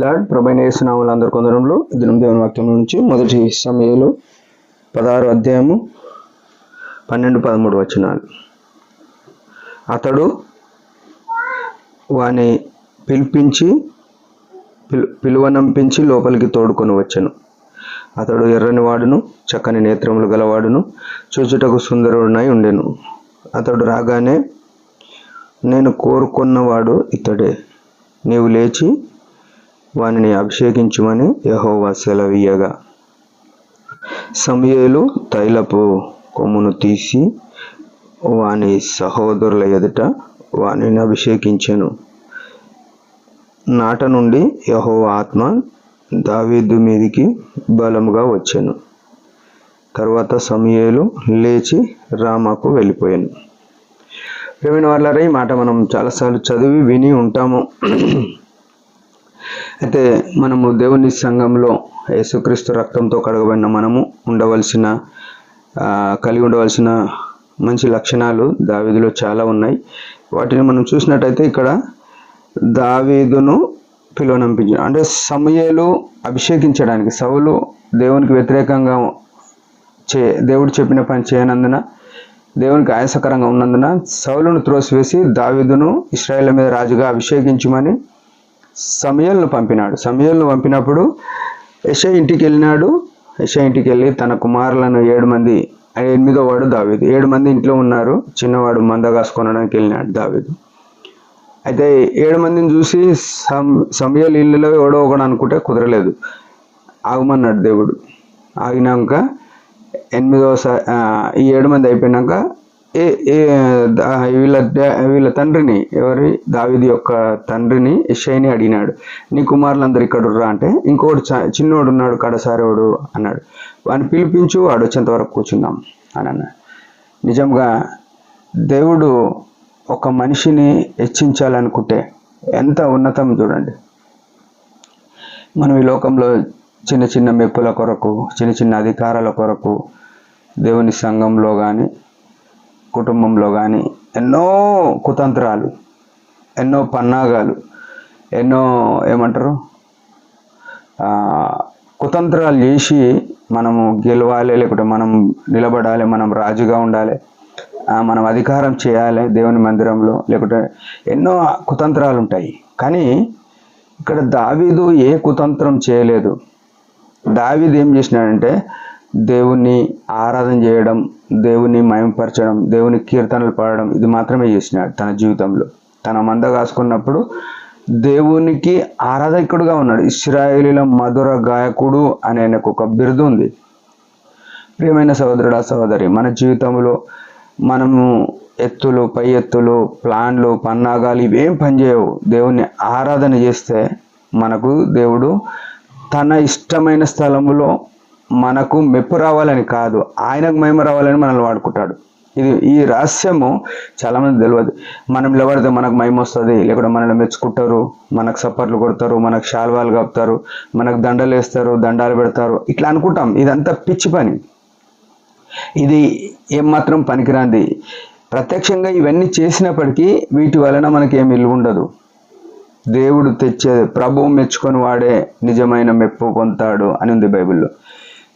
Lord ప్రభైన యేసునామములో అందరి కొందరంలో దినం దేవుని వాక్యం నుంచి మొదటి సమూయేలు 16వ అధ్యాయము 12-13 వచనాలు. అతడు వాని పిలువనంపించి లోపలికి తోడుకొని వచ్చెను. అతడు ఎర్రని వాడును, చక్కని నేత్రములు గలవాడును, చూచుటకు సుందరుడునై ఉండెను. అతడు రాగానే, నేను కోరుకున్నవాడు ఇతడే, నీవు లేచి వానిని అభిషేకించుమని యెహోవా సెలవీయగా, సమూయేలు తైలపు కొమ్మును తీసి వాని సహోదరుల ఎదుట వానిని అభిషేకించెను. నాట నుండి యెహోవా ఆత్మ దావీదు మీదికి బలముగా వచ్చెను. తరువాత సమూయేలు లేచి రామాకు వెళ్ళిపోయాను. ప్రియమైన వారలారా, ఈ మాట మనం చాలాసార్లు చదివి విని ఉంటాము. అయితే మనము దేవుని సంఘంలో యేసుక్రీస్తు రక్తంతో కడగబడిన మనము కలిగి ఉండవలసిన మంచి లక్షణాలు దావీదులో చాలా ఉన్నాయి. వాటిని మనం చూసినట్టయితే ఇక్కడ దావీదును పిలువనంపించాడు. అంటే సమూయేలు అభిషేకించడానికి, సౌలు దేవునికి వ్యతిరేకంగా దేవుడు చెప్పిన పని చేయనందున, దేవునికి ఆయాసకరంగా ఉన్నందున సౌలును త్రోసివేసి దావీదును ఇశ్రాయేలు మీద రాజుగా అభిషేకించమని సమూయేలును పంపినాడు. సమూయేలును పంపినప్పుడు యెషయా ఇంటికి వెళ్ళినాడు. యెషయా ఇంటికి వెళ్ళి తన కుమారులను 7 మంది, 8వ వాడు దావీదు, 7 మంది ఇంట్లో ఉన్నారు. చిన్నవాడు మంద కాసుకొనడానికి వెళ్ళినాడు దావీదు. అయితే 7 మందిని చూసి సమూయేలు ఇల్లులో ఎవడో ఒకడు అనుకుంటే కుదరలేదు, ఆగమన్నాడు దేవుడు. ఆగినాక 8వ ఈ 7 మంది అయిపోయినాక వీళ్ళ తండ్రిని, ఎవరి దావీదు యొక్క తండ్రిని యెషయాని అడిగినాడు, నీ కుమారులందరూ ఇక్కడ రా అంటే, ఇంకోటి చిన్నోడు ఉన్నాడు కడసారోడు అన్నాడు, వాడిని పిలిపించు, వాడు వచ్చేంత వరకు కూర్చుందాం అని అన్నాడు. నిజంగా దేవుడు ఒక మనిషిని హెచ్చించాలనుకుంటే ఎంత ఉన్నతం చూడండి. మనం ఈ లోకంలో చిన్న చిన్న మెప్పుల కొరకు, చిన్న చిన్న అధికారాల కొరకు దేవుని సంఘంలో కానీ కుటుంబంలో కానీ ఎన్నో కుతంత్రాలు, ఎన్నో పన్నాగాలు, ఎన్నో కుతంత్రాలు చేసి మనము గెలవాలి, లేకుంటే మనం నిలబడాలి, మనం రాజుగా ఉండాలి, మనం అధికారం చేయాలి దేవుని మందిరంలో, లేకుంటే ఎన్నో కుతంత్రాలు ఉంటాయి. కానీ ఇక్కడ దావీదు ఏ కుతంత్రం చేయలేదు. దావీదు ఏం చేసినాడంటే దేవుణ్ణి ఆరాధన చేయడం, దేవుని మహిమపరచడం, దేవుని కీర్తనలు పాడడం, ఇది మాత్రమే చేసినాడు తన జీవితంలో. తన మంద కాసుకున్నప్పుడు దేవునికి ఆరాధకుడుగా ఉన్నాడు. ఇశ్రాయేలీల మధుర గాయకుడు అనే ఆయనకు ఒక బిరుదు ఉంది. ప్రియమైన సహోదరుడా సహోదరి, మన జీవితంలో మనము ఎత్తులు, పై ఎత్తులు, ప్లాన్లు, పన్నాగాలు ఇవేం పనిచేయవు. దేవుణ్ణి ఆరాధన చేస్తే మనకు దేవుడు తన ఇష్టమైన స్థలములో మనకు మెప్పు రావాలని కాదు, ఆయనకు మహిమ రావాలని మనల్ని వాడుకుంటాడు. ఈ రహస్యము చాలామంది తెలియదు. మనం నిలబడితే మనకు మహిమ వస్తుంది, లేకుంటే మనల్ని మెచ్చుకుంటారు, మనకు సప్పర్లు కొడతారు, మనకు శాల్వాలు కప్పుతారు, మనకు దండలు వేస్తారు, దండాలు పెడతారు, ఇట్లా అనుకుంటాం. ఇదంతా పిచ్చి పని. ఇది ఏమాత్రం పనికిరాంది. ప్రత్యక్షంగా ఇవన్నీ చేసినప్పటికీ వీటి వలన మనకి ఏమి విలువ ఉండదు. దేవుడు తెచ్చే ప్రభువు మెచ్చుకొని వాడే నిజమైన మెప్పు పొందుతాడు అని ఉంది బైబిల్లో.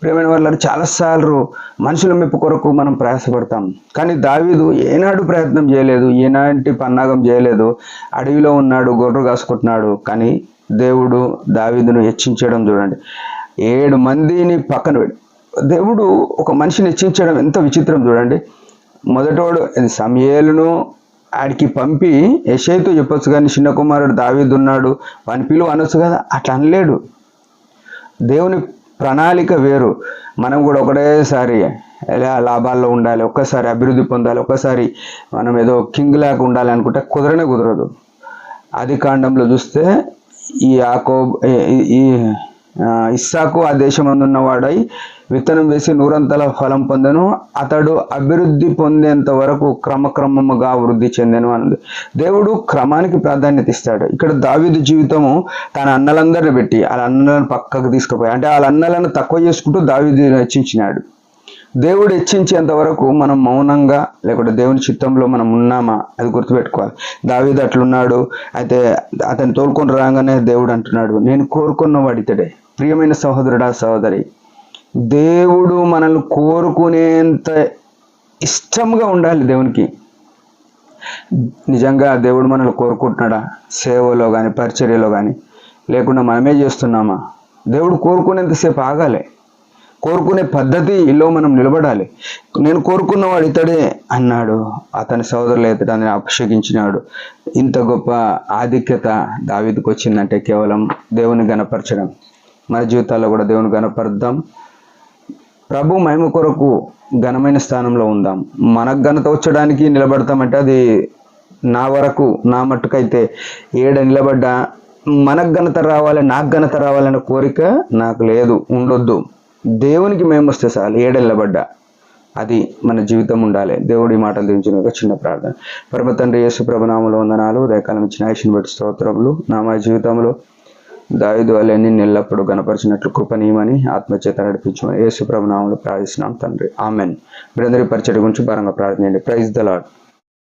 ప్రియమైన వాళ్ళు, చాలాసార్లు మనుషుల మెప్పు కొరకు మనం ప్రయాసపడతాం. కానీ దావీదు ఏనాడు ప్రయత్నం చేయలేదు, ఏనాటి పన్నాగం చేయలేదు. అడవిలో ఉన్నాడు, గొర్రెలు కాసుకుంటున్నాడు. కానీ దేవుడు దావీదును హెచ్చించడం చూడండి. 7 మందిని పక్కన పెట్టి దేవుడు ఒక మనిషిని హెచ్చించడం ఎంత విచిత్రం చూడండి. మొదటోడు సమూయేలును ఆడికి పంపి యెషయాతో చెప్పొచ్చు, కానీ చిన్న కుమారుడు దావీదు ఉన్నాడు, వాని పిలువ అనొచ్చు కదా. అట్లా అనలేడు. దేవుని ప్రణాళిక వేరు. మనం కూడా ఒకటేసారి ఎలా లాభాల్లో ఉండాలి, ఒక్కసారి అభివృద్ధి పొందాలి, ఒక్కసారి మనం ఏదో కింగ్ లాగా ఉండాలి అనుకుంటే కుదరదు. ఆదికాండంలో చూస్తే ఇస్సాకు ఆ దేశమందున్నవాడై విత్తనం వేసి 100 ఫలం పొందెను, అతడు అభివృద్ధి పొందేంత వరకు క్రమక్రమముగా వృద్ధి చెందెను అన్నది. దేవుడు క్రమానికి ప్రాధాన్యత ఇస్తాడు. ఇక్కడ దావీదు జీవితము తన అన్నలందరిని పెట్టి వాళ్ళ అన్నలను పక్కకు తీసుకుపోయి, అంటే వాళ్ళ అన్నలను తక్కువ చేసుకుంటూ దావీదు హెచ్చించినాడు. దేవుడు హెచ్చించేంత వరకు మనం మౌనంగా లేకుంటే దేవుని చిత్తంలో మనం ఉన్నామా అది గుర్తుపెట్టుకోవాలి. దావీదు అట్లున్నాడు. అయితే అతను తోలుకొని రాగానే దేవుడు అంటున్నాడు, నేను కోరుకున్నవాడు ఇతడే. ప్రియమైన సహోదరుడా సహోదరి, దేవుడు మనల్ని కోరుకునేంత ఇష్టంగా ఉండాలి దేవునికి. నిజంగా దేవుడు మనల్ని కోరుకుంటున్నాడా? సేవలో కానీ పరిచర్యలో కానీ లేకుండా మనమే చేస్తున్నామా? దేవుడు కోరుకునేంతసేపు ఆగాలి. కోరుకునే పద్ధతిలో మనం నిలబడాలి. నేను కోరుకున్నవాడు ఇతడే అన్నాడు. అతని సోదరులు ఇతడిని అభిషేకించినాడు. ఇంత గొప్ప ఆధిక్యత దావీదుకు వచ్చిందంటే కేవలం దేవుని గణపరచడం. మన జీవితాల్లో కూడా దేవుని గణపరుద్దాం. ప్రభు మహిమ కొరకు ఘనమైన స్థానంలో ఉందాం. మనకు ఘనత వచ్చడానికి నిలబడతామంటే అది నా వరకు, నా మట్టుకైతే ఏడ నిలబడ్డా మనకు ఘనత రావాలి, నాకు ఘనత రావాలనే కోరిక నాకు లేదు, ఉండొద్దు. దేవునికి మేము వస్తే చాలు, ఏడ నిలబడ్డా అది మన జీవితం ఉండాలి. దేవుడి మాటలు దించిన ఒక చిన్న ప్రార్థన. పరమ తండ్రి యేసు ప్రభు నామములో వందనాలు. ఉదయకాలం ఇచ్చిన ఆయుష్ని బట్టి స్తోత్రములు. మా జీవితంలో దావీదు వలె నిన్ను ఎల్లప్పుడూ గణపరిచినట్లు కృపనీయమని ఆత్మచేత నడిపించమని యేసు ప్రభు నామములో ప్రార్థిస్తున్నాం తండ్రి. ఆమెన్. మీరందరి పరిచర్య గురించి భారంగా ప్రార్థన చేయండి. Praise the lord.